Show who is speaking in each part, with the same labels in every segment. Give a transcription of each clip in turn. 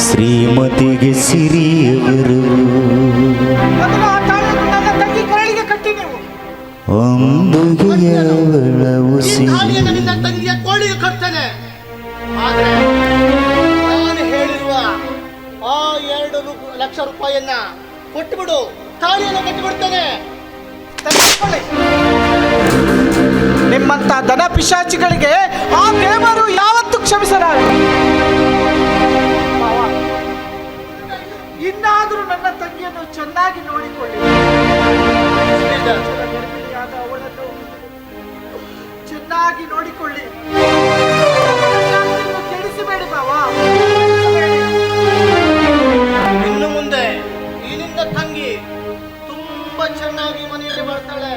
Speaker 1: ಶ್ರೀಮತಿಗೆ ಸಿರಿಯವರು ಅಂಬುಗೆಯವಳ ಉಸಿರು
Speaker 2: ನಿನ್ನ ತಂಗಿಯ ಕೋಳಿಗೆ ಕಟ್ತೇನೆ. ಆದ್ರೆ ನಾನು ಹೇಳಿರುವ ಆ 2 ಲಕ್ಷ ರೂಪಾಯಿಯನ್ನ ಕೊಟ್ಟುಬಿಡು, ತಾಳಿಯನ್ನು ಕಟ್ಟಿಬಿಡ್ತೇನೆ.
Speaker 3: ನಿಮ್ಮಂತ ದನ ಪಿಶಾಚಿಗಳಿಗೆ ಆ ದೇವರು ಯಾವತ್ತೂ ಕ್ಷಮಿಸಲಾರ. ಇನ್ನಾದರೂ ನನ್ನ ತಂಗಿಯನ್ನು ಚೆನ್ನಾಗಿ ನೋಡಿಕೊಳ್ಳಿ. ಅವಳನ್ನು ಚೆನ್ನಾಗಿ ನೋಡಿಕೊಳ್ಳಿ. ಕೆಡಿಸಬೇಡಿ ಬಾವ.
Speaker 2: ಇನ್ನು ಮುಂದೆ ಈ ನಿನ್ನ ತಂಗಿ ತುಂಬಾ ಚೆನ್ನಾಗಿ ಮನೆಯಲ್ಲಿ ಬರ್ತಾಳೆ.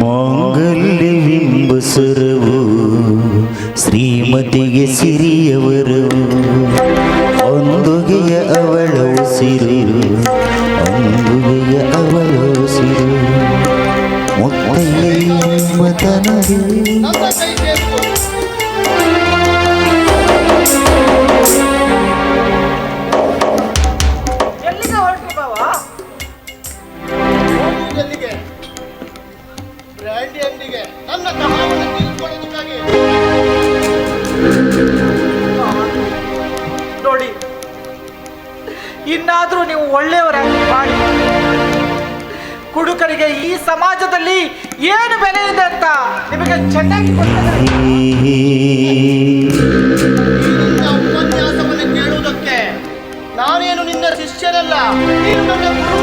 Speaker 1: ಮಾಂಗಲ್ಯವೆಂಬಸರವು ಶ್ರೀಮತಿಗೆ ಸಿರಿಯವರು ಅಂದುಗೆಯ ಅವಳ ಉಸಿರು ಅಂದುಗೆಯ ಅವಳ ಉಸಿರು ಮುತ್ತೈಯೆಂಬ ತನಗೆ
Speaker 2: ನನ್ನ ಕೈ ಸೇರಿಸು.
Speaker 3: ಎಲ್ಲಿಗೆ ಹೊರಟ್ರಿ ಬಾವ?
Speaker 2: ಎಲ್ಲಿಗೆ? ಬ್ರ್ಯಾಂಡಿ ಅಂಗಡಿಗೆ ನನ್ನ ಕಹಾವನ್ನು ತೀರಿಸಿಕೊಳ್ಳೋದಕ್ಕಾಗಿ.
Speaker 3: ನೋಡಿ, ಇನ್ನಾದ್ರೂ ನೀವು ಒಳ್ಳೆಯವರಾಗಿ ಮಾಡಿ. ಕುಡುಕರಿಗೆ ಈ ಸಮಾಜದಲ್ಲಿ ಏನು ಬೆಲೆ ಇದೆ ಅಂತ ನಿಮಗೆ ಚೆನ್ನಾಗಿ ಗೊತ್ತಿದೆ.
Speaker 2: ನಿನ್ನ ಉಪನ್ಯಾಸವನ್ನು ಕೇಳುವುದಕ್ಕೆ ನಾನೇನು ನಿನ್ನ ಶಿಷ್ಯನಲ್ಲ, ನೀನು ನನ್ನ ಗುರು.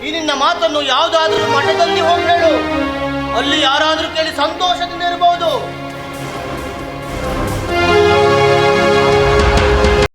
Speaker 2: ಈ ನಿನ್ನ ಮಾತನ್ನು ಯಾವುದಾದ್ರೂ ಮಠದಲ್ಲಿ ಹೋಗಿ ಹೇಳು. ಅಲ್ಲಿ ಯಾರಾದರೂ ಕೇಳಿ ಸಂತೋಷ